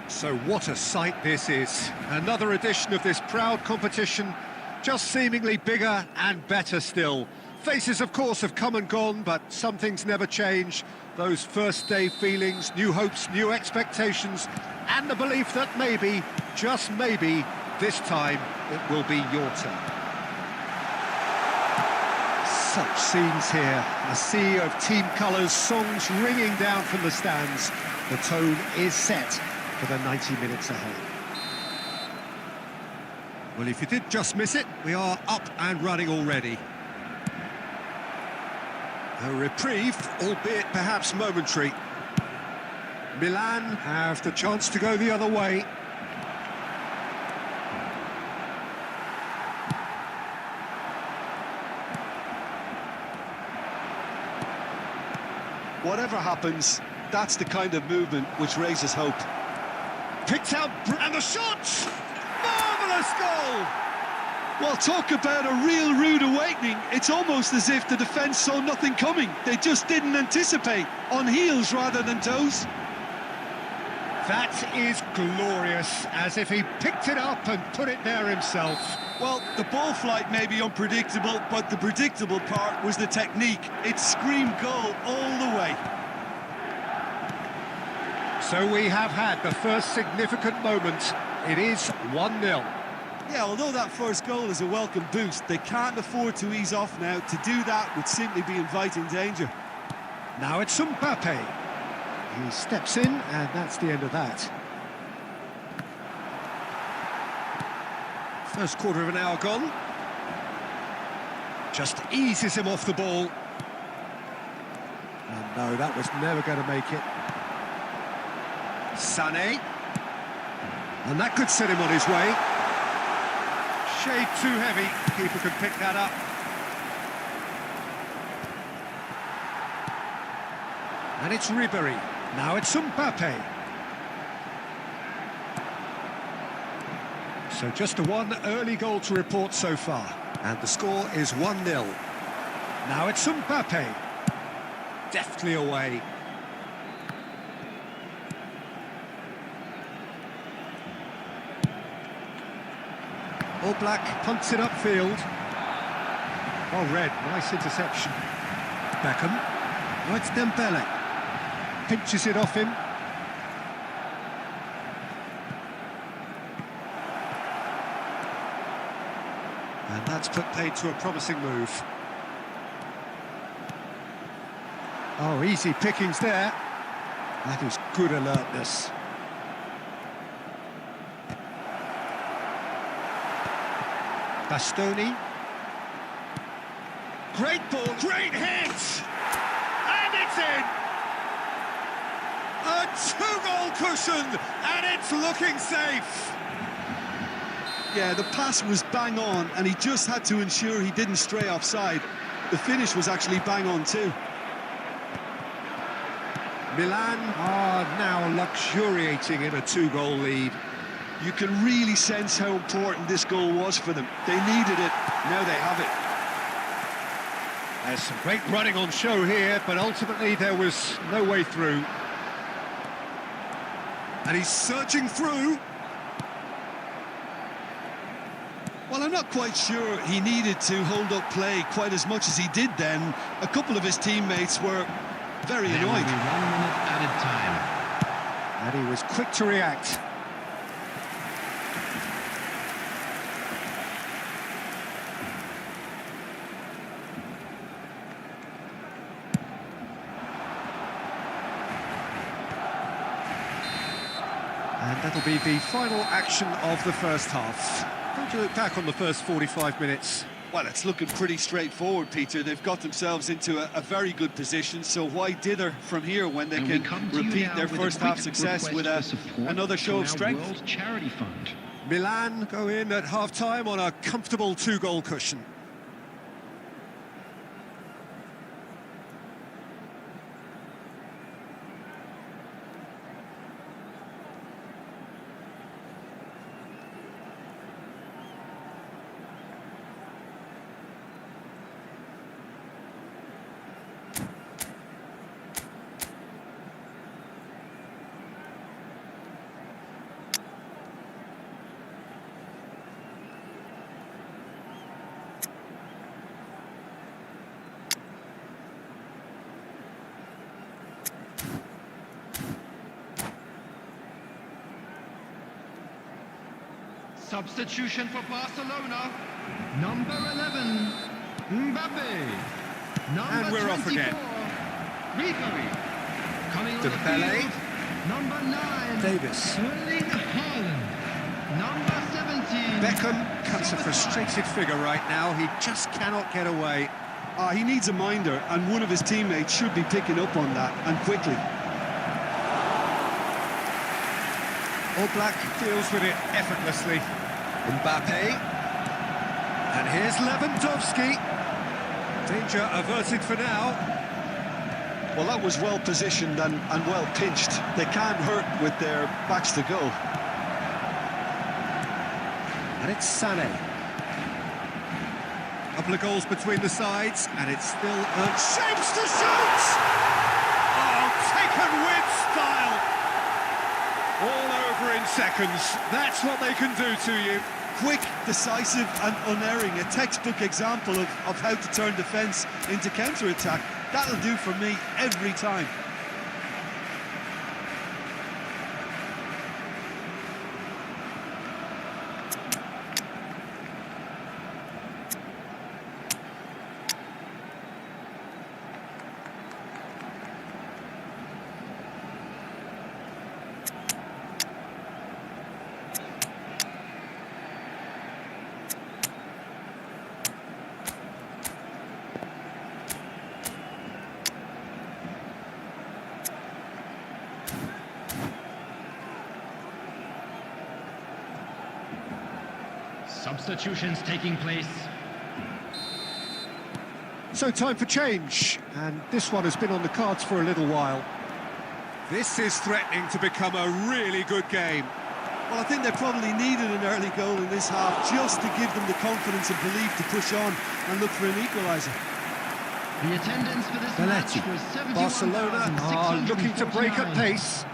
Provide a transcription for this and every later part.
So what a sight this is. Another edition of this proud competition, just seemingly bigger and better still. Faces, of course, have come and gone, but some things never change. Those first-day feelings, new hopes, new expectations, and the belief that maybe, just maybe, this time it will be your turn. Such scenes here, a sea of team colours, songs ringing down from the stands. The tone is set for the 90 minutes ahead. Well, if you did just miss it, we are up and running already. A reprieve, albeit perhaps momentary. Milan have the chance to go the other way. Whatever happens, that's the kind of movement which raises hope. Picked out, and the shot! Marvellous goal! Well, talk about a real rude awakening. It's almost as if the defence saw nothing coming. They just didn't anticipate, on heels rather than toes. That is glorious, as if he picked it up and put it there himself. Well, the ball flight may be unpredictable, but the predictable part was the technique. It screamed goal all the way. So we have had the first significant moment. It is 1-0. Yeah, although that first goal is a welcome boost, they can't afford to ease off now. To do that would simply be inviting danger. Now it's Mbappe. He steps in, and that's the end of that. First quarter of an hour gone. Just eases him off the ball. And no, that was never going to make it. Sané. And that could set him on his way. Shade too heavy. Keeper can pick that up. And it's Ribéry. Now it's Mbappe. So just a one early goal to report so far. And the score is 1-0. Now it's Mbappe. Deftly away. Oblak punts it upfield. Oh, Red, nice interception. Beckham. Oh, it's Dembele. Pinches it off him. And that's put paid to a promising move. Oh, easy pickings there. That is good alertness. Bastoni. Great ball, great hit! And it's in! A two-goal cushion, and it's looking safe! Yeah, the pass was bang on, and he just had to ensure he didn't stray offside. The finish was actually bang on too. Milan are now luxuriating in a two-goal lead. You can really sense how important this goal was for them. They needed it, now they have it. There's some great running on show here, but ultimately there was no way through. And he's searching through. Well, I'm not quite sure he needed to hold up play quite as much as he did then. A couple of his teammates were very annoyed. There will be 1 minute added time. And he was quick to react. And that'll be the final action of the first half. How do you look back on the first 45 minutes? Well, it's looking pretty straightforward, Peter. They've got themselves into a very good position, so why dither from here when they can repeat their first half success with another show of strength? World Charity Fund. Milan go in at half-time on a comfortable two-goal cushion. Substitution for Barcelona. Number 11, Mbappe. Number And we're off 24, again. Ribery. Coming on the Dembele. field, number 9, Davis. Erling Haaland. Number 17, Beckham cuts a Subotic. frustrated figure right now. He just cannot get away. He needs a minder, and one of his teammates should be picking up on that, and quickly. Oblak deals with it effortlessly. Mbappe. And here's Lewandowski. Danger averted for now. Well, that was well positioned and well pinched. They can't hurt with their backs to go. And it's Sané. Couple of goals between the sides, and it's still shapes to shoot! Oh, taken with style! All over in seconds. That's what they can do to you. Quick, decisive and unerring. A textbook example of how to turn defence into counter-attack. That'll do for me every time. Substitutions taking place. So time for change, and this one has been on the cards for a little while. This is threatening to become a really good game. Well, I think they probably needed an early goal in this half just to give them the confidence and belief to push on and look for an equaliser. The attendance for this match was Barcelona are looking to break at 71,649. pace.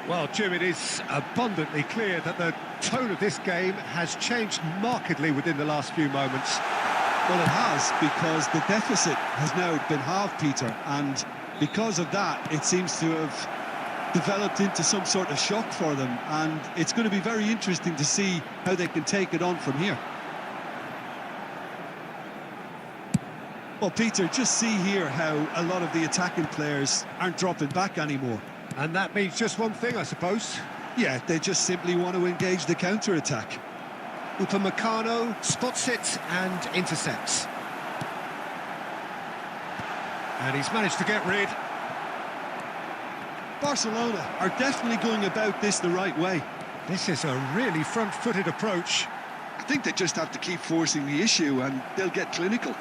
Well, Jim, it is abundantly clear that the tone of this game has changed markedly within the last few moments. Well, it has, because the deficit has now been halved, Peter, and because of that, it seems to have developed into some sort of shock for them, and it's going to be very interesting to see how they can take it on from here. Well, Peter, just see here how a lot of the attacking players aren't dropping back anymore. And that means just one thing, I suppose. Yeah, they just simply want to engage the counter-attack. Upamecano spots it and intercepts. And he's managed to get rid. Barcelona are definitely going about this the right way. This is a really front-footed approach. I think they just have to keep forcing the issue and they'll get clinical.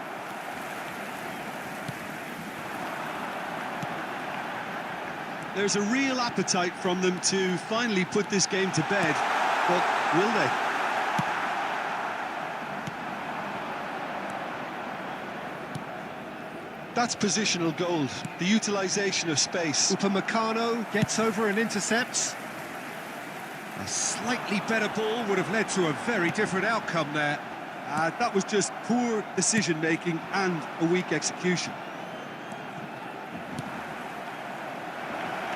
There's a real appetite from them to finally put this game to bed, but will they? That's positional gold, the utilisation of space. Upamecano gets over and intercepts. A slightly better ball would have led to a very different outcome there. That was just poor decision-making and a weak execution.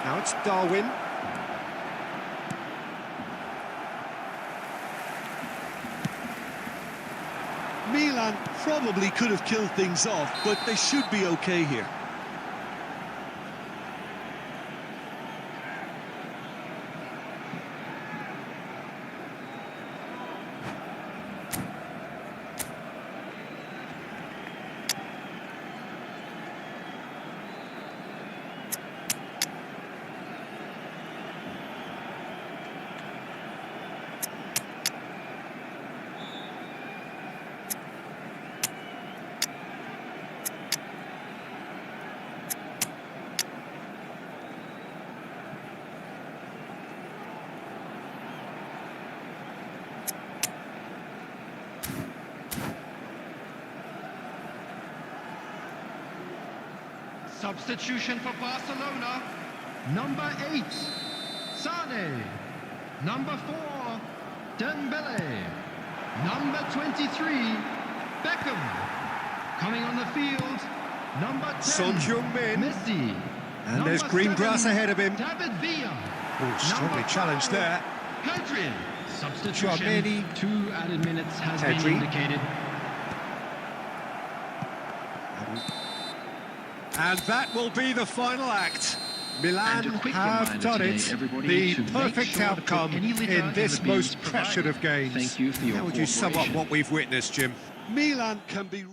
Now it's Darwin. Milan probably could have killed things off, but they should be okay here. Substitution for Barcelona. Number 8, Sané. Number 4, Dembele. Number 23, Beckham. Coming on the field, number 10, Son Heung-min. Messi. And Number there's green 7, grass ahead of him. David Villa. Oh, strongly Number challenged 5, there. Hadrian. Substitution. Tchouaméni. 2 added minutes has Pedri. been indicated. And that will be the final act. Milan And a quick have reminder done today, it. everybody, The to make perfect sure to put outcome any litter in in this the bins most pressured of provided. games. Thank you for your How would you sum up cooperation. what we've witnessed, Jim? Milan can be...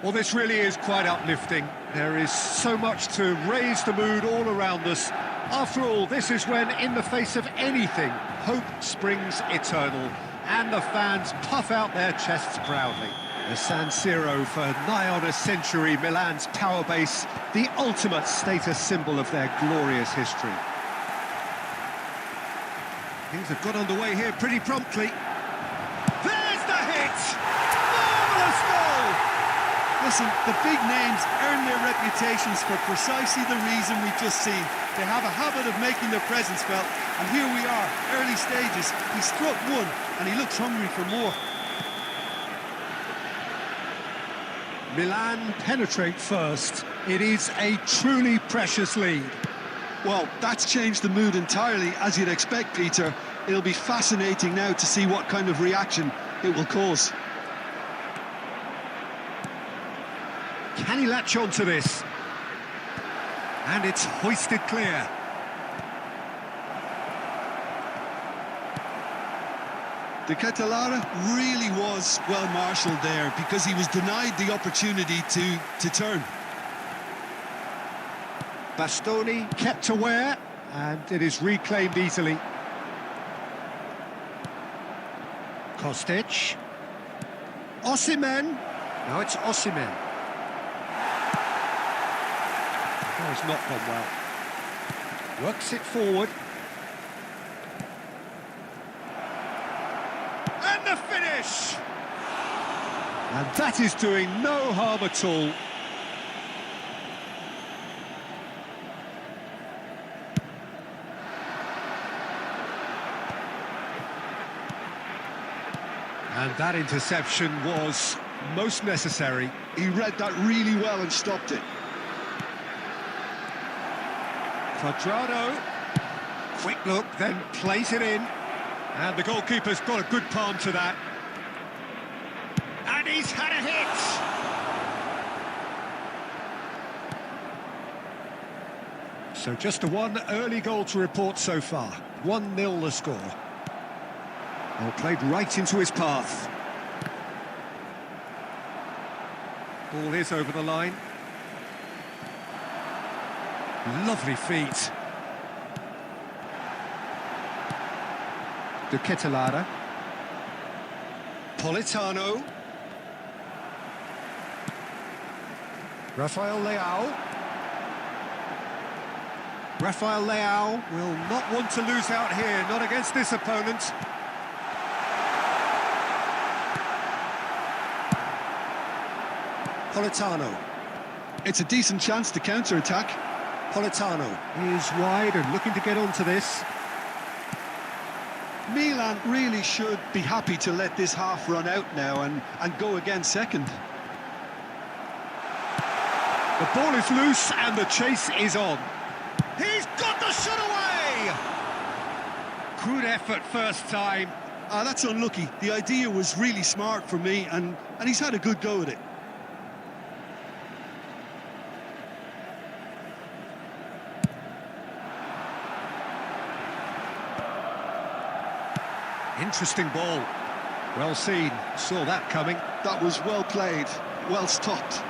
Well, this really is quite uplifting. There is so much to raise the mood all around us. After all, this is when, in the face of anything, hope springs eternal, and the fans puff out their chests proudly. The San Siro, for nigh on a century, Milan's power base, the ultimate status symbol of their glorious history. Things have got underway here pretty promptly. There's the hit! Marvellous goal! Listen, the big names earn their reputations for precisely the reason we've just seen. They have a habit of making their presence felt, and here we are, early stages. He struck one, and he looks hungry for more. Milan penetrate first. It is a truly precious lead. Well, that's changed the mood entirely, as you'd expect, Peter. It'll be fascinating now to see what kind of reaction it will cause. Can he latch on to this? And it's hoisted clear. De Ketelaere really was well marshalled there because he was denied the opportunity to turn. Bastoni kept aware, and it is reclaimed easily. Kostic. Osimhen. Now it's Osimhen. Oh, it's not gone well. Works it forward. And the finish! And that is doing no harm at all. And that interception was most necessary. He read that really well and stopped it. Cuadrado, quick look, then plays it in. And the goalkeeper's got a good palm to that. And he's had a hit! So just a one early goal to report so far. 1-0 the score. Well, played right into his path. Ball is over the line. Lovely feet. De Ketelaere. Politano. Rafael Leao. Rafael Leao will not want to lose out here, not against this opponent. Politano. It's a decent chance to counter-attack. Politano is wide and looking to get onto this. Milan really should be happy to let this half run out now and go again second. The ball is loose and the chase is on. He's got the shot away! Good effort first time. That's unlucky. The idea was really smart for me and he's had a good go at it. Interesting ball. Well seen. Saw that coming. That was well played, well stopped.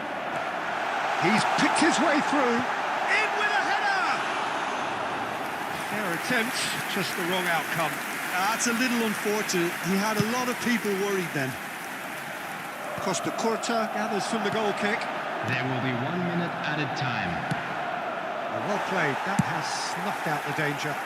He's picked his way through. In with a header! Fair attempt, just the wrong outcome. That's a little unfortunate. He had a lot of people worried then. Costa Curta gathers from the goal kick. There will be 1 minute added time. Well played. That has snuffed out the danger.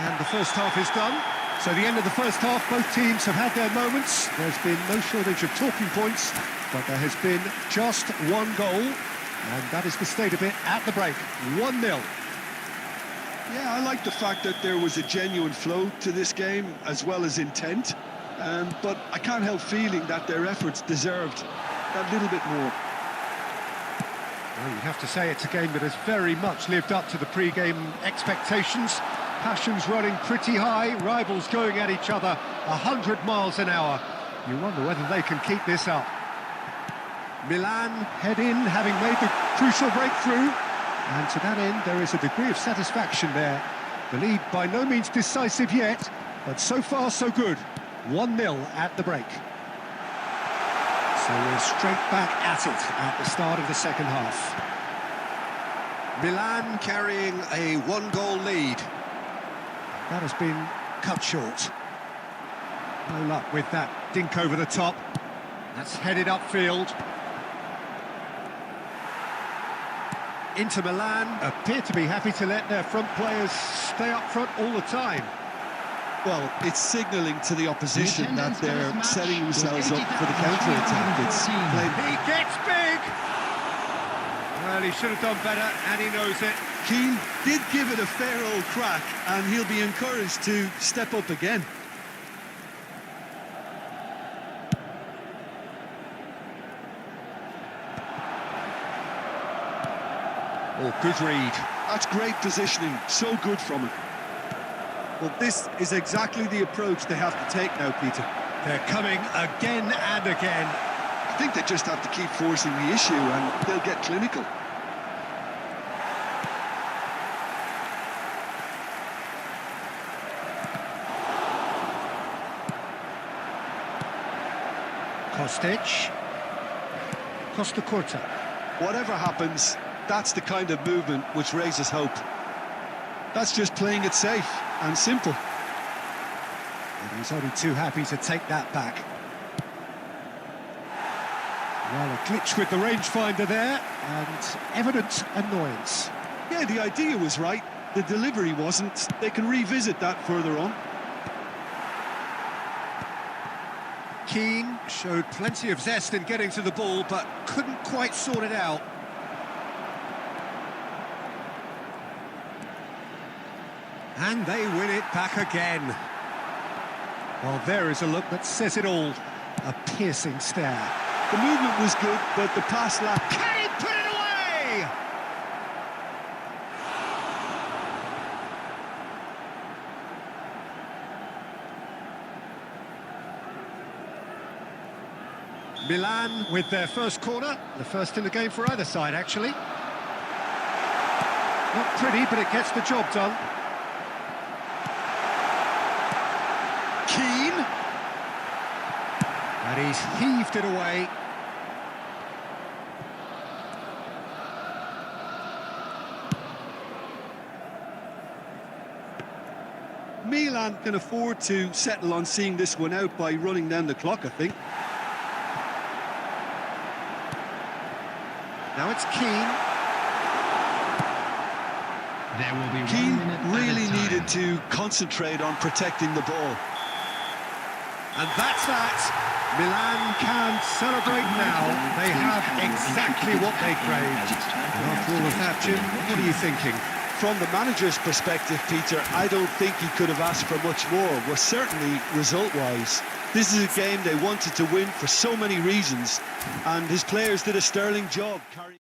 And the first half is done. So the end of the first half, both teams have had their moments. There's been no shortage of talking points, but there has been just one goal, and that is the state of it at the break. 1-0. Yeah, I like the fact that there was a genuine flow to this game, as well as intent. But I can't help feeling that their efforts deserved that little bit more. Well, you have to say it's a game that has very much lived up to the pre-game expectations. Passions running pretty high, rivals going at each other 100 miles an hour. You wonder whether they can keep this up. Milan head in, having made the crucial breakthrough. And to that end, there is a degree of satisfaction there. The lead by no means decisive yet, but so far so good. 1-0 at the break. So we're straight back at it at the start of the second half. Milan carrying a one-goal lead. That has been cut short. No luck with that dink over the top. That's headed upfield. Inter Milan appear to be happy to let their front players stay up front all the time. Well, it's signalling to the opposition that they're setting themselves up for the counter-attack. It's played. He gets big! Well, he should have done better, and he knows it. Keane did give it a fair old crack, and he'll be encouraged to step up again. Oh, good read. That's great positioning, so good from him. Well, this is exactly the approach they have to take now, Peter. They're coming again and again. I think they just have to keep forcing the issue and they'll get clinical. Kostic. Costa Curta. Whatever happens, that's the kind of movement which raises hope. That's just playing it safe and simple. And he's only too happy to take that back. Well, a glitch with the rangefinder there, and evident annoyance. Yeah, the idea was right, the delivery wasn't. They can revisit that further on. Keane showed plenty of zest in getting to the ball, but couldn't quite sort it out. And they win it back again. Well, there is a look that says it all. A piercing stare. The movement was good, but the pass lacked. Can he put it away? Milan with their first corner, the first in the game for either side, actually. Not pretty, but it gets the job done. Keane. And he's heaved it away. Milan can afford to settle on seeing this one out by running down the clock, I think. Now it's Keane. There will be 1 Keane minute really added time. needed to concentrate on protecting the ball. And that's that. Milan can celebrate now. They have exactly what they craved. And after all of that, Jim, what are you thinking? From the manager's perspective, Peter, I don't think he could have asked for much more. Well, certainly result-wise. This is a game they wanted to win for so many reasons, and his players did a sterling job carrying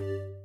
Peter.